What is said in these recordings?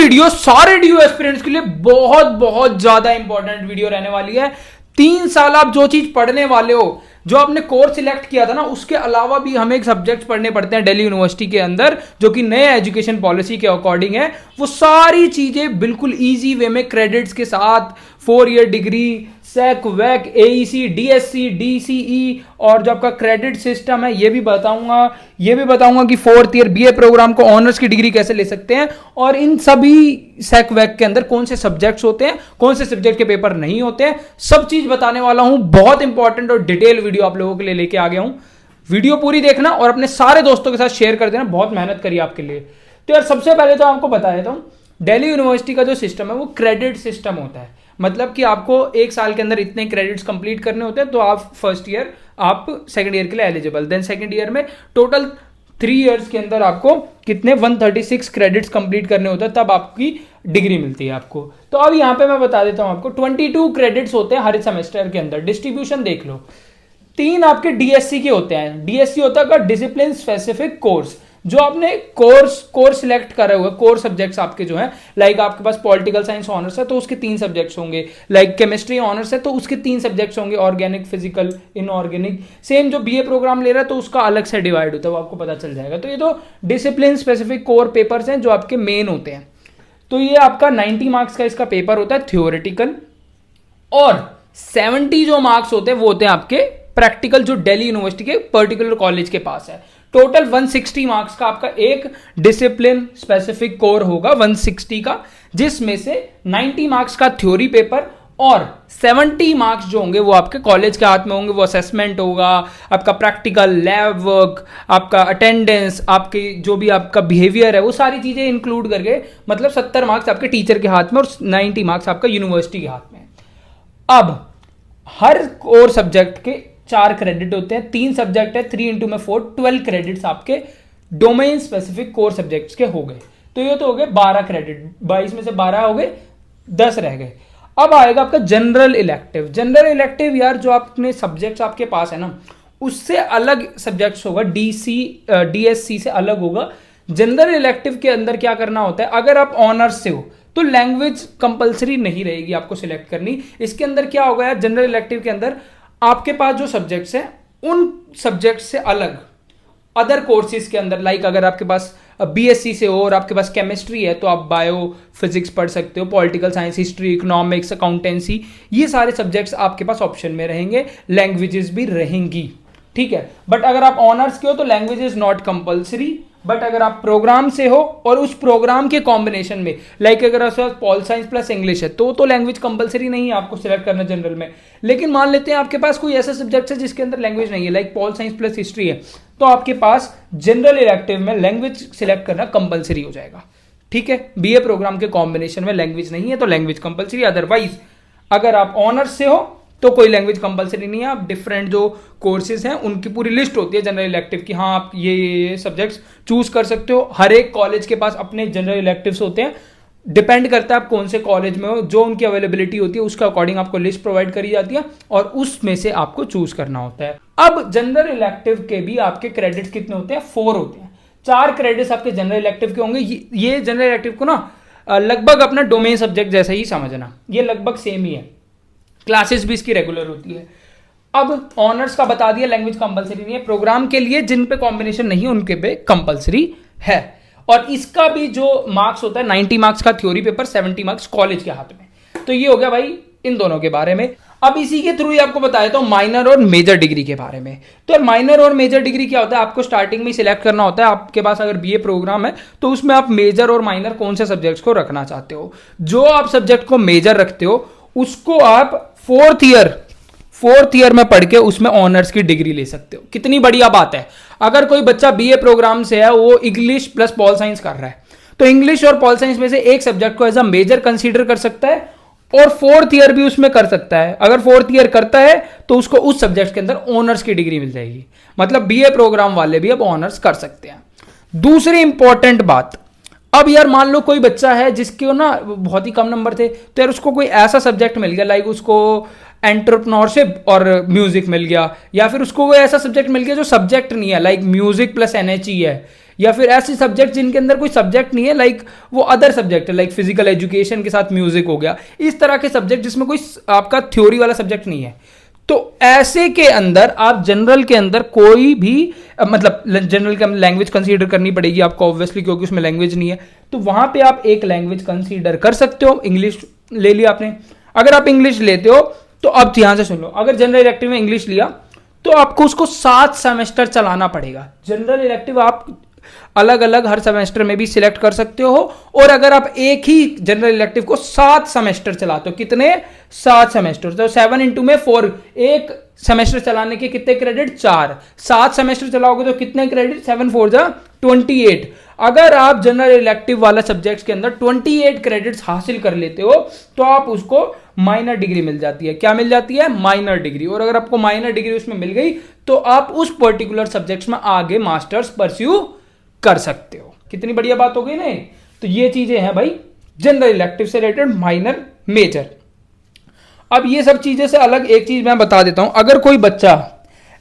Video सारे DU aspirants के लिए बहुत बहुत ज्यादा इंपॉर्टेंट वीडियो रहने वाली है। 3 साल आप जो चीज पढ़ने वाले हो, जो आपने कोर्स सिलेक्ट किया था ना, उसके अलावा भी हमें एक सब्जेक्ट पढ़ने पड़ते हैं दिल्ली यूनिवर्सिटी के अंदर, जो कि नए एजुकेशन पॉलिसी के अकॉर्डिंग है। वो सारी चीजें बिल्कुल इजी वे में क्रेडिट्स के साथ, 4 ईयर डिग्री, सेक वैक, एईसी, डीएससी, डीसीई और जो आपका क्रेडिट सिस्टम है ये भी बताऊंगा कि 4th ईयर बीए प्रोग्राम को ऑनर्स की डिग्री कैसे ले सकते हैं, और इन सभी सेक वैक के अंदर कौन से सब्जेक्ट्स होते हैं, कौन से सब्जेक्ट के पेपर नहीं होते हैं, सब चीज बताने वाला हूं। बहुत इंपॉर्टेंट और डिटेल वीडियो आप लोगों के लिए लेके आ गया हूं। वीडियो पूरी देखना और अपने सारे दोस्तों के साथ शेयर कर देना, बहुत मेहनत करी आपके लिए। तो यार सबसे पहले तो आपको बता देता हूं, दिल्ली यूनिवर्सिटी का जो सिस्टम है वो क्रेडिट सिस्टम होता है। मतलब कि आपको 1 साल के अंदर इतने क्रेडिट्स कंप्लीट करने होते हैं, तो आप फर्स्ट ईयर, आप सेकंड ईयर के लिए एलिजिबल, देन सेकंड ईयर में टोटल 3 इयर्स के अंदर आपको कितने 136 क्रेडिट्स कंप्लीट करने होते हैं, तब आपकी डिग्री मिलती है आपको। तो अब यहाँ पे मैं बता देता हूँ आपको, 22 क्रेडिट्स होते हैं हर सेमेस्टर के अंदर। डिस्ट्रीब्यूशन देख लो, 3 आपके डीएससी के होते हैं। डीएससी होता है डिसिप्लिन स्पेसिफिक कोर्स, जो आपने कोर्स सिलेक्ट करा हुआ, कोर सब्जेक्ट्स आपके जो हैं, लाइक आपके पास पॉलिटिकल साइंस ऑनर्स है तो उसके 3 सब्जेक्ट्स होंगे, लाइक केमिस्ट्री ऑनर्स है तो उसके 3 सब्जेक्ट्स होंगे, ऑर्गेनिक, फिजिकल, इनऑर्गेनिक। सेम जो बीए प्रोग्राम ले रहा है तो उसका अलग से डिवाइड होता है, वो आपको पता चल जाएगा। तो ये तो डिसिप्लिन स्पेसिफिक कोर पेपर्स हैं जो आपके मेन होते हैं। तो ये आपका 90 मार्क्स का इसका पेपर होता है थ्योरेटिकल, और 70 जो मार्क्स होते हैं वो होते हैं आपके प्रैक्टिकल, जो दिल्ली यूनिवर्सिटी के पर्टिकुलर कॉलेज के पास है। टोटल 160 मार्क्स का आपका एक डिसिप्लिन स्पेसिफिक कोर होगा, 160 का, जिसमें से 90 मार्क्स का थ्योरी पेपर और 70 मार्क्स जो होंगे वो आपके कॉलेज के हाथ में होंगे। वो असेसमेंट होगा, आपका प्रैक्टिकल, लैब वर्क, आपका अटेंडेंस, आपके जो भी आपका बिहेवियर है, वो सारी चीजें इंक्लूड करके, मतलब 70 मार्क्स आपके टीचर के हाथ में और 90 मार्क्स आपका यूनिवर्सिटी के हाथ में। अब हर कोर सब्जेक्ट के 4 क्रेडिट होते हैं, 3 सब्जेक्ट है, 3 × 4 12 क्रेडिट्स आपके डोमेन स्पेसिफिक कोर सब्जेक्ट्स के हो गए। तो ये तो हो गए 12 क्रेडिट, 22 में से 12 हो गए, 10 रह गए। अब आएगा आपका जनरल इलेक्टिव। जनरल इलेक्टिव यार, जो आपने सब्जेक्ट्स आपके पास है ना, उससे अलग सब्जेक्ट्स होगा, डीएससी से अलग होगा। जनरल इलेक्टिव के अंदर क्या करना होता है, अगर आप ऑनर्स से हो तो लैंग्वेज कंपलसरी नहीं रहेगी आपको सिलेक्ट करनी। इसके अंदर क्या होगा यार, जनरल इलेक्टिव के अंदर आपके पास जो सब्जेक्ट्स हैं उन सब्जेक्ट्स से अलग अदर कोर्सेज के अंदर, लाइक अगर आपके पास बीएससी से हो और आपके पास केमिस्ट्री है तो आप बायो फिजिक्स पढ़ सकते हो, political science, history, economics, accountancy, ये सारे सब्जेक्ट्स आपके पास ऑप्शन में रहेंगे। लैंग्वेजेस भी रहेंगी, ठीक है। बट अगर आप ऑनर्स के हो तो language is not compulsory. But अगर आप प्रोग्राम से हो और उस प्रोग्राम के कॉम्बिनेशन में, लाइक अगर आपके पास पॉल साइंस प्लस इंग्लिश है तो लैंग्वेज कंपलसरी नहीं है आपको सिलेक्ट करना जनरल में। लेकिन मान लेते हैं आपके पास कोई ऐसा सब्जेक्ट है जिसके अंदर लैंग्वेज नहीं है, like pol science plus history है, तो आपके पास जनरल इलेक्टिव में लैंग्वेज सिलेक्ट करना कंपलसरी हो जाएगा, ठीक है। बीए प्रोग्राम के कॉम्बिनेशन में लैंग्वेज नहीं है तो लैंग्वेज कंपलसरी। अदरवाइज अगर आप ऑनर्स से हो तो कोई लैंग्वेज कंपलसरी नहीं है। आप डिफरेंट जो कोर्सेज हैं उनकी पूरी लिस्ट होती है जनरल इलेक्टिव की, हाँ आप ये सब्जेक्ट्स चूज कर सकते हो। हर एक कॉलेज के पास अपने जनरल इलेक्टिव्स होते हैं, डिपेंड करता है आप कौन से कॉलेज में हो, जो उनकी अवेलेबिलिटी होती है उसके अकॉर्डिंग आपको लिस्ट प्रोवाइड करी जाती है और उसमें से आपको चूज करना होता है। अब जनरल इलेक्टिव के भी आपके क्रेडिट्स कितने होते हैं, 4 होते हैं। 4 क्रेडिट्स आपके जनरल इलेक्टिव के होंगे। ये जनरल इलेक्टिव को ना लगभग अपना डोमेन सब्जेक्ट जैसा ही समझना, ये लगभग सेम ही है। क्लासेस भी इसकी रेगुलर होती है। अब ऑनर्स का बता दिया, लैंग्वेज कंपलसरी नहीं है। प्रोग्राम के लिए जिन पे कॉम्बिनेशन नहीं है उनके पे कंपलसरी है। और इसका भी जो मार्क्स होता है 90 मार्क्स का थ्योरी पेपर, 70 मार्क्स कॉलेज के हाथ में। तो ये हो गया भाई इन दोनों के बारे में। अब इसी के थ्रू ही आपको बताया तो माइनर और मेजर डिग्री के बारे में। तो माइनर और मेजर डिग्री क्या होता है, आपको स्टार्टिंग में सिलेक्ट करना होता है। आपके पास अगर बीए प्रोग्राम है तो उसमें आप मेजर और माइनर कौन से सब्जेक्ट्स को रखना चाहते हो। जो आप सब्जेक्ट को मेजर रखते हो उसको आप 4th ईयर में पढ़ के उसमें ऑनर्स की डिग्री ले सकते हो। कितनी बढ़िया बात है। अगर कोई बच्चा बीए प्रोग्राम से है, वो इंग्लिश प्लस पॉल साइंस कर रहा है, तो इंग्लिश और पॉल साइंस में से एक सब्जेक्ट को एज अ मेजर कंसीडर कर सकता है और 4th ईयर भी उसमें कर सकता है। अगर 4th ईयर करता है तो उसको उस सब्जेक्ट के अंदर ऑनर्स की डिग्री मिल जाएगी। मतलब बीए प्रोग्राम वाले भी अब ऑनर्स कर सकते हैं। दूसरी इंपॉर्टेंट बात, अब यार मान लो कोई बच्चा है जिसके ना बहुत ही कम नंबर थे, तो यार उसको कोई ऐसा सब्जेक्ट मिल गया, लाइक उसको एंटरप्रेन्योरशिप और म्यूजिक मिल गया, या फिर उसको कोई ऐसा सब्जेक्ट मिल गया जो सब्जेक्ट नहीं है, लाइक म्यूजिक प्लस एनएचई है, या फिर ऐसे सब्जेक्ट जिनके अंदर कोई सब्जेक्ट नहीं है, लाइक वो अदर सब्जेक्ट है, लाइक फिजिकल एजुकेशन के साथ म्यूजिक हो गया, इस तरह के सब्जेक्ट जिसमें कोई आपका थ्योरी वाला सब्जेक्ट नहीं है। तो ऐसे के अंदर आप जनरल के अंदर कोई भी मतलब जनरल के लैंग्वेज कंसीडर करनी पड़ेगी आपको ऑब्वियसली, क्योंकि उसमें लैंग्वेज नहीं है। तो वहां पे आप एक लैंग्वेज कंसीडर कर सकते हो। इंग्लिश ले लिया आपने, अगर आप इंग्लिश लेते हो तो अब ध्यान से सुन लो, अगर जनरल इलेक्टिव में इंग्लिश लिया तो आपको उसको 7 सेमेस्टर चलाना पड़ेगा। जनरल इलेक्टिव आप अलग अलग हर सेमेस्टर में भी सिलेक्ट कर सकते हो, और अगर आप एक ही जनरल इलेक्टिव को 7 सेमेस्टर चलाते हो, कितने 7 सेमेस्टर, तो 7 इंटू में 4, एक सेमेस्टर चलाने के कितने क्रेडिट 4, 7 सेमेस्टर चलाओगे तो कितने क्रेडिट 7 4 जा 28। अगर आप जनरल इलेक्टिव वाला सब्जेक्ट्स के अंदर 28 क्रेडिट्स हासिल कर लेते हो तो आप उसको माइनर डिग्री मिल जाती है। क्या मिल जाती है? Minor degree. और अगर आपको माइनर डिग्री उसमें मिल गई तो आप उस पर्टिकुलर सब्जेक्ट्स में आगे मास्टर्स परस्यू कर सकते हो। कितनी बढ़िया बात हो गई ना। तो ये चीजें हैं भाई जनरल इलेक्टिव से रिलेटेड, माइनर मेजर। अब ये सब चीजें से अलग एक चीज मैं बता देता हूं, अगर कोई बच्चा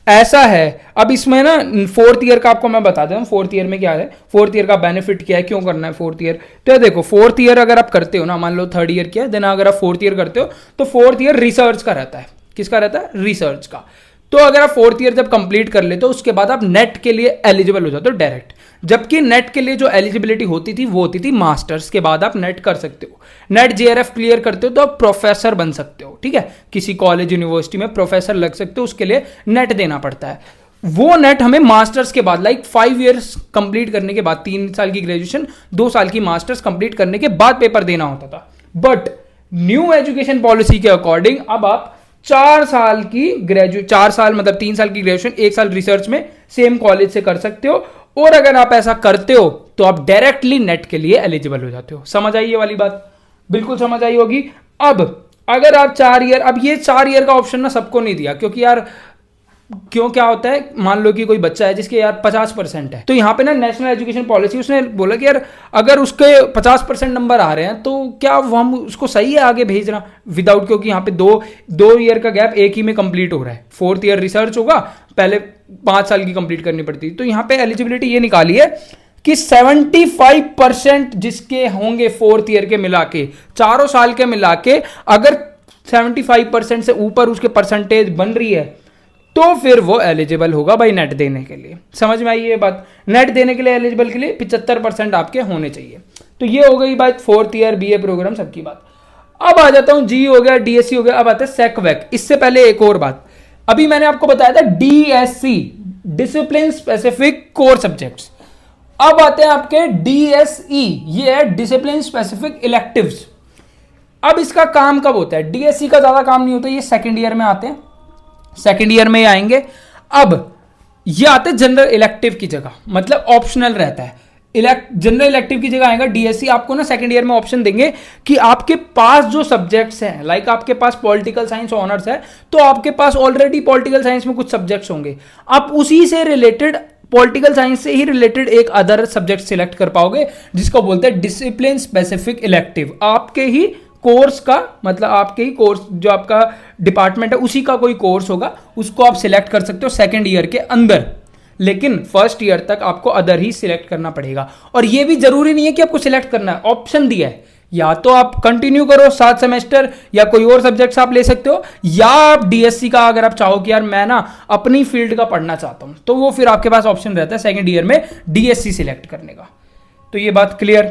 ऐसा है, अब इसमें ना 4th ईयर का आपको मैं बता देता हूं 4th ईयर में क्या है, 4th ईयर का बेनिफिट क्या है, क्यों करना है 4th ईयर। तो देखो 4th ईयर अगर आप करते हो ना, मान लो 3rd ईयर किया, देन अगर आप 4th ईयर करते हो तो 4th ईयर रिसर्च का रहता है। किसका रहता है? रिसर्च का। तो अगर आप 4th ईयर जब कंप्लीट कर लेते हो उसके बाद आप नेट के लिए एलिजिबल हो जाते हो डायरेक्ट, जबकि नेट के लिए जो एलिजिबिलिटी होती थी वो होती थी मास्टर्स के बाद आप नेट कर सकते हो। नेट जेआरएफ क्लियर करते हो तो आप प्रोफेसर बन सकते हो, ठीक है, किसी कॉलेज यूनिवर्सिटी में प्रोफेसर लग सकते हो, उसके लिए नेट देना पड़ता है। वो नेट हमें मास्टर्स के बाद लाइक 5 ईयर्स कंप्लीट करने के बाद, 3 साल की ग्रेजुएशन 2 साल की मास्टर्स कंप्लीट करने के बाद पेपर देना होता था। बट न्यू एजुकेशन पॉलिसी के अकॉर्डिंग अब आप 4 साल की 4 साल मतलब 3 साल की ग्रेजुएशन 1 साल रिसर्च में सेम कॉलेज से कर सकते हो, और अगर आप ऐसा करते हो तो आप डायरेक्टली नेट के लिए एलिजिबल हो जाते हो। समझ आई ये वाली बात? बिल्कुल समझ आई होगी। अब अगर आप 4 ईयर, अब ये 4 ईयर का ऑप्शन ना सबको नहीं दिया, क्योंकि यार क्यों क्या होता है, मान लो कि कोई बच्चा है जिसके यार 50% है, तो यहाँ पे ना नेशनल एजुकेशन पॉलिसी उसने बोला कि यार अगर उसके 50% नंबर आ रहे हैं तो क्या हम उसको सही है आगे भेजना विदाउट, क्योंकि यहाँ पे दो ईयर का गैप एक ही में कंप्लीट हो रहा है। 4th ईयर रिसर्च होगा, पहले 5 साल की कंप्लीट करनी पड़ती। तो यहाँ पे एलिजिबिलिटी ये निकाली है कि 75% जिसके होंगे 4th ईयर के मिला के, चारों साल के मिला के, अगर 75% से ऊपर उसके परसेंटेज बन रही है तो फिर वो एलिजिबल होगा भाई नेट देने के लिए। समझ में आई ये बात? नेट देने के लिए एलिजिबल के लिए 75% आपके होने चाहिए। तो ये हो गई बात 4th ईयर बीए प्रोग्राम सबकी बात। अब आ जाता हूं, जी हो गया, डीएससी हो गया, अब आता है सेक वैक। इससे पहले एक और बात, अभी मैंने आपको बताया था DSC, discipline specific core subjects. अब आते हैं आपके डीएसई, ये है डिसिप्लिन स्पेसिफिक इलेक्टिव्स। अब इसका काम कब होता है? डीएससी का ज्यादा काम नहीं होता, ये 2nd ईयर में आते हैं, 2nd ईयर में आएंगे। अब ये आते हैं जनरल इलेक्टिव की जगह, मतलब ऑप्शनल रहता है। जनरल इलेक्टिव की जगह आएगा डीएससी। आपको ना 2nd ईयर में ऑप्शन देंगे कि आपके पास जो सब्जेक्ट्स हैं, लाइक आपके पास पॉलिटिकल साइंस ऑनर्स है तो आपके पास ऑलरेडी पॉलिटिकल साइंस में कुछ सब्जेक्ट्स होंगे, आप उसी से रिलेटेड, पॉलिटिकल साइंस से ही रिलेटेड एक अदर सब्जेक्ट सिलेक्ट कर पाओगे, जिसको बोलते हैं डिसिप्लिन स्पेसिफिक इलेक्टिव। आपके ही कोर्स का, मतलब आपके ही कोर्स जो आपका डिपार्टमेंट है उसी का कोई कोर्स होगा, उसको आप सिलेक्ट कर सकते हो 2nd ईयर के अंदर। लेकिन 1st ईयर तक आपको अदर ही सिलेक्ट करना पड़ेगा। और ये भी जरूरी नहीं है कि आपको सिलेक्ट करना है, ऑप्शन दिया है, या तो आप कंटिन्यू करो 7 सेमेस्टर या कोई और सब्जेक्ट्स आप ले सकते हो, या आप डीएससी का अगर आप चाहो कि यार मैं ना अपनी फील्ड का पढ़ना चाहता हूं, तो वो फिर आपके पास ऑप्शन रहता है 2nd ईयर में डीएससी सिलेक्ट करने का। तो ये बात क्लियर।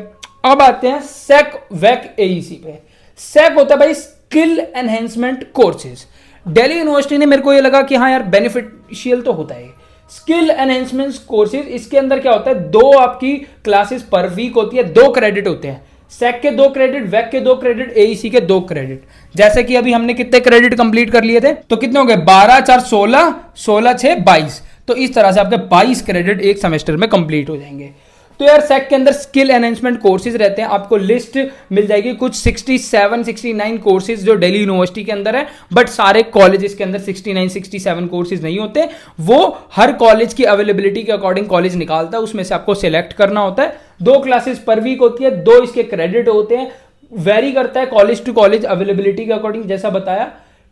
अब आते हैं सेक वैक एईसी पे। सेक होता है भाई skill enhancement courses. Delhi university ने, मेरे को ये लगा कि हाँ यार बेनिफिशियल तो होता है स्किल एनहेंसमेंट कोर्सेज। इसके अंदर क्या होता है, 2 आपकी क्लासेस पर वीक होती है, 2 क्रेडिट होते हैं। सेक के 2 क्रेडिट, वैक के 2 क्रेडिट, एईसी के 2 क्रेडिट। जैसे कि अभी हमने कितने क्रेडिट कंप्लीट कर लिए थे, तो कितने हो गए 12 4 16, 16 6 22। तो इस तरह से आपके 22 क्रेडिट एक सेमेस्टर में कंप्लीट हो जाएंगे। तो यार सेक के अंदर स्किल एनहेंसमेंट कोर्सेज रहते हैं, आपको लिस्ट मिल जाएगी कुछ 67 69 कोर्सेज जो दिल्ली यूनिवर्सिटी के अंदर है। बट सारे कॉलेजेस के अंदर 69 67 कोर्सेज नहीं होते, वो हर कॉलेज की अवेलेबिलिटी के अकॉर्डिंग कॉलेज निकालता है, उसमें से आपको सिलेक्ट करना होता है। 2 क्लासेस पर वीक होती है, 2 इसके क्रेडिट होते हैं। वेरी करता है कॉलेज टू कॉलेज अवेलेबिलिटी के अकॉर्डिंग, जैसा बताया,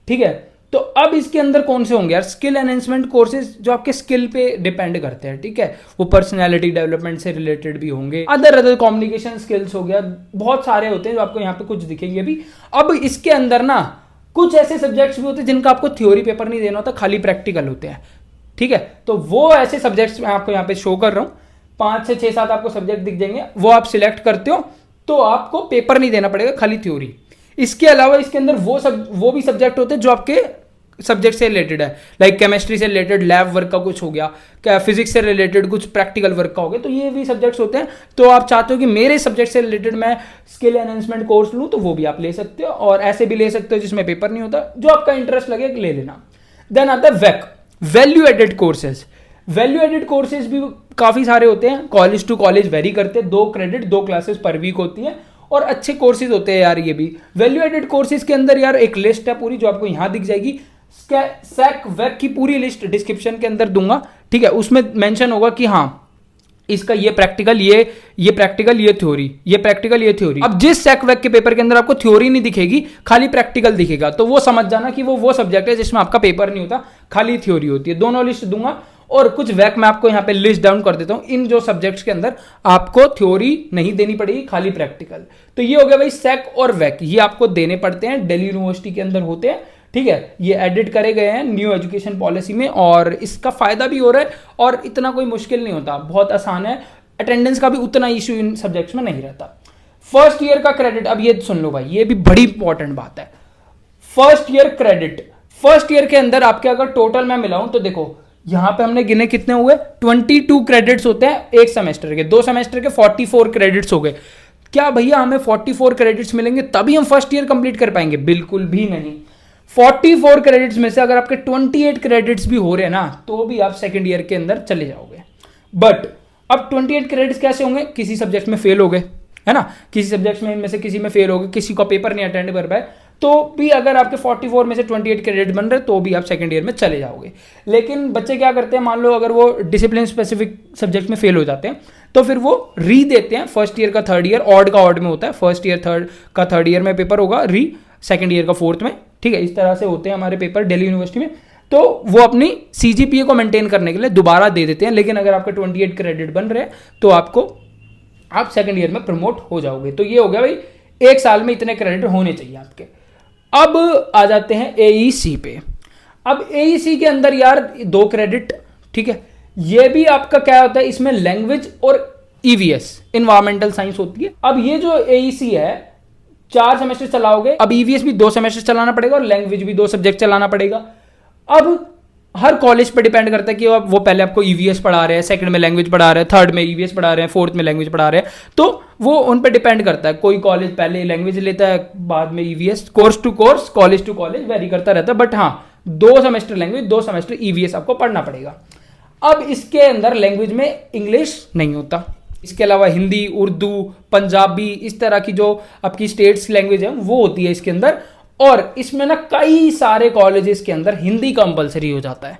ठीक है। तो अब इसके अंदर कौन से होंगे यार, स्किल एनहेंसमेंट कोर्सेज जो आपके स्किल पे डिपेंड करते हैं, ठीक है, वो पर्सनैलिटी डेवलपमेंट से रिलेटेड भी होंगे, अदर कम्युनिकेशन स्किल्स हो गया, बहुत सारे होते हैं जो आपको यहाँ पे कुछ दिखेंगे भी। अब इसके अंदर ना कुछ ऐसे सब्जेक्ट्स भी होते हैं जिनका आपको थ्योरी पेपर नहीं देना होता, खाली प्रैक्टिकल होते हैं, ठीक है। तो वो ऐसे सब्जेक्ट्स मैं आपको यहाँ पे शो कर रहा हूँ, 5 से 6 7 आपको सब्जेक्ट दिख जाएंगे, वो आप सिलेक्ट करते हो तो आपको पेपर नहीं देना पड़ेगा, खाली थ्योरी। इसके अलावा इसके अंदर वो भी सब्जेक्ट होते हैं जो आपके सब्जेक्ट से रिलेटेड है, लाइक केमिस्ट्री से रिलेटेड लैब वर्क का कुछ हो गया, क्या फिजिक्स से रिलेटेड कुछ प्रैक्टिकल वर्क का हो गया, तो ये भी सब्जेक्ट्स होते हैं। तो आप चाहते हो कि मेरे सब्जेक्ट से रिलेटेड मैं स्किल एनहेंसमेंट कोर्स लूँ, तो वो भी आप ले सकते हो, और ऐसे भी ले सकते हो जिसमें पेपर नहीं होता, जो आपका इंटरेस्ट लगे ले लेना। देन आता है VAC, value added courses. Value added courses भी काफ़ी सारे होते हैं, कॉलेज टू कॉलेज वेरी करते हैं, 2 क्रेडिट 2 क्लासेस पर वीक होती हैं, और अच्छे कोर्सेज होते हैं यार ये भी। वैल्यू एडेड कोर्सेज के अंदर यार एक लिस्ट है पूरी जो आपको यहाँ दिख जाएगी, सैक वैक की पूरी लिस्ट डिस्क्रिप्शन के अंदर दूंगा, ठीक है। उसमें मेंशन होगा कि हाँ इसका ये प्रैक्टिकल, ये प्रैक्टिकल, ये थ्योरी, ये प्रैक्टिकल, ये थ्योरी। अब जिस सैक वैक के पेपर के अंदर आपको थ्योरी नहीं दिखेगी, खाली प्रैक्टिकल दिखेगा, तो वो समझ जाना कि वो सब्जेक्ट है जिसमें आपका पेपर नहीं होता, खाली थ्योरी होती है। दोनों लिस्ट दूंगा, और कुछ वैक मैं आपको यहाँ पे लिस्ट डाउन कर देता हूँ, इन जो सब्जेक्ट्स के अंदर आपको थ्योरी नहीं देनी पड़ेगी, खाली प्रैक्टिकल। तो ये हो गया भाई सैक और वैक, ये आपको देने पड़ते हैं, दिल्ली यूनिवर्सिटी के अंदर होते हैं, ठीक है। ये एडिट करे गए हैं न्यू एजुकेशन पॉलिसी में, और इसका फायदा भी हो रहा है, और इतना कोई मुश्किल नहीं होता, बहुत आसान है। अटेंडेंस का भी उतना इशू इन सब्जेक्ट्स में नहीं रहता। फर्स्ट ईयर का क्रेडिट, अब ये सुन लो भाई, ये भी बड़ी इंपॉर्टेंट बात है। First year credit, first year के अंदर आपके अगर टोटल मैं मिलाऊं तो देखो यहां पे हमने गिने कितने हुए, 22 क्रेडिट्स होते हैं एक सेमेस्टर के, 2 सेमेस्टर के 44 क्रेडिट्स हो गए। क्या भैया हमें 44 क्रेडिट्स मिलेंगे तभी हम फर्स्ट ईयर कंप्लीट कर पाएंगे? बिल्कुल भी नहीं। 44 क्रेडिट्स में से अगर आपके 28 क्रेडिट्स भी हो रहे हैं ना, तो भी आप सेकेंड ईयर के अंदर चले जाओगे। बट अब 28 क्रेडिट्स कैसे होंगे? किसी सब्जेक्ट में फेल हो गए, है ना, किसी सब्जेक्ट में इनमें से किसी में फेल हो गए, किसी का पेपर नहीं अटेंड कर पाए, तो भी अगर आपके 44 में से 28 क्रेडिट बन रहे तो भी आप सेकंड ईयर में चले जाओगे। लेकिन बच्चे क्या करते हैं, मान लो अगर वो डिसिप्लिन स्पेसिफिक सब्जेक्ट में फेल हो जाते हैं तो फिर वो री देते हैं, फर्स्ट ईयर का थर्ड ईयर, ऑड का ऑड में होता है, फर्स्ट ईयर थर्ड ईयर में पेपर होगा, री सेकंड ईयर का फोर्थ में, ठीक है। इस तरह से होते हैं हमारे पेपर दिल्ली यूनिवर्सिटी में। तो वो अपनी सीजीपीए को मेंटेन करने के लिए दोबारा दे देते हैं, लेकिन अगर आपके 28 क्रेडिट बन रहे हैं तो आप सेकंड ईयर में प्रमोट हो जाओगे। तो ये हो गया भाई, एक साल में इतने क्रेडिट होने चाहिए आपके। अब आ जाते हैं एईसी पे। अब एईसी के अंदर यार 2 क्रेडिट, ठीक है। ये भी आपका क्या होता है, इसमें लैंग्वेज और ईवीएस इन्वायरमेंटल साइंस होती है। अब ये जो एईसी है 4 सेमेस्टर चलाओगे, अब ईवीएस भी 2 सेमेस्टर चलाना पड़ेगा और लैंग्वेज भी 2 सब्जेक्ट चलाना पड़ेगा। अब हर कॉलेज पे डिपेंड करता है कि वो पहले आपको ईवीएस पढ़ा रहे हैं, सेकंड में लैंग्वेज पढ़ा रहे हैं, थर्ड में ईवीएस पढ़ा रहे हैं, फोर्थ में लैंग्वेज पढ़ा रहे हैं, तो वो उन पे डिपेंड करता है। कोई कॉलेज पहले लैंग्वेज लेता है, बाद में EVS, course to course, college to college vary करता रहता है। बट हाँ, 2 सेमेस्टर लैंग्वेज, 2 सेमेस्टर ईवीएस आपको पढ़ना पड़ेगा। अब इसके अंदर लैंग्वेज में इंग्लिश नहीं होता, इसके अलावा हिंदी, उर्दू, पंजाबी, इस तरह की जो आपकी स्टेट्स लैंग्वेज है वो होती है इसके अंदर। और इसमें ना कई सारे कॉलेजेस के अंदर हिंदी कंपलसरी हो जाता है,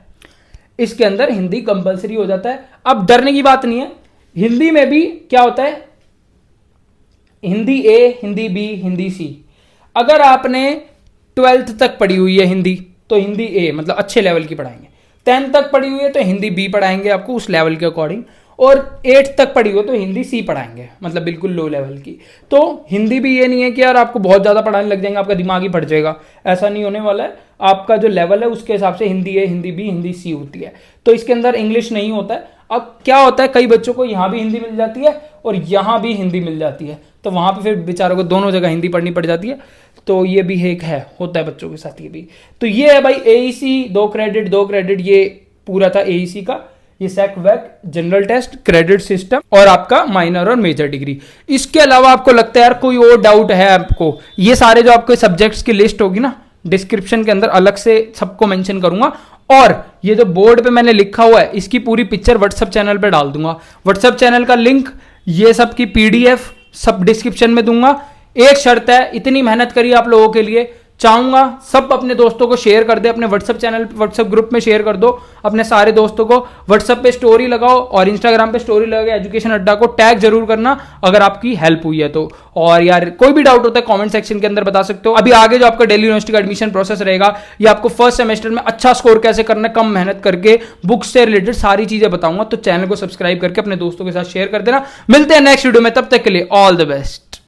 इसके अंदर हिंदी कंपलसरी हो जाता है। अब डरने की बात नहीं है, हिंदी में भी क्या होता है, हिंदी ए, हिंदी बी, हिंदी सी। अगर आपने 12th तक पढ़ी हुई है हिंदी तो हिंदी ए मतलब अच्छे लेवल की पढ़ाएंगे, 10th तक पढ़ी हुई है तो हिंदी बी पढ़ाएंगे आपको उस लेवल के अकॉर्डिंग, और 8th तक पढ़ी हो तो हिंदी सी पढ़ाएंगे मतलब बिल्कुल लो लेवल की। तो हिंदी भी ये नहीं है कि यार आपको बहुत ज़्यादा पढ़ाने लग जाएंगे, आपका दिमाग ही फट जाएगा, ऐसा नहीं होने वाला है। आपका जो लेवल है उसके हिसाब से हिंदी ए, हिंदी बी, हिंदी सी होती है। तो इसके अंदर इंग्लिश नहीं होता है। अब क्या होता है, कई बच्चों को यहाँ भी हिंदी मिल जाती है और यहाँ भी हिंदी मिल जाती है, तो वहाँ पे फिर बेचारों को दोनों जगह हिंदी पढ़नी पड़ जाती है। तो ये भी एक है, होता है बच्चों के साथ ये भी। तो ये है भाई एईसी, 2 क्रेडिट, ये पूरा था एईसी का। ये SEC VAC, general test, credit system और आपका माइनर और मेजर डिग्री। इसके अलावा आपको लगता है यार कोई और डाउट है आपको, ये सारे जो आपके सब्जेक्ट्स की लिस्ट होगी ना, डिस्क्रिप्शन के अंदर अलग से सबको मेंशन करूंगा, और ये जो बोर्ड पे मैंने लिखा हुआ है इसकी पूरी पिक्चर व्हाट्सएप चैनल पे डाल दूंगा। व्हाट्सएप चैनल का लिंक, ये सब की पीडीएफ सब डिस्क्रिप्शन में दूंगा। एक शर्त है, इतनी मेहनत करी आप लोगों के लिए चाहूंगा सब अपने दोस्तों को शेयर कर दे, अपने व्हाट्सएप चैनल व्हाट्सएप ग्रुप में शेयर कर दो अपने सारे दोस्तों को, व्हाट्सएप पे स्टोरी लगाओ और इंस्टाग्राम पे स्टोरी लगा के एजुकेशन अड्डा को टैग जरूर करना अगर आपकी हेल्प हुई है तो। और यार कोई भी डाउट होता है कमेंट सेक्शन के अंदर बता सकते हो। अभी आगे जो आपका दिल्ली यूनिवर्सिटी का एडमिशन प्रोसेस रहेगा, ये आपको फर्स्ट सेमेस्टर में अच्छा स्कोर कैसे करना है, कम मेहनत करके, बुक्स से रिलेटेड सारी चीजें बताऊंगा, तो चैनल को सब्सक्राइब करके अपने दोस्तों के साथ शेयर कर देना। मिलते हैं नेक्स्ट वीडियो में, तब तक के लिए ऑल द बेस्ट।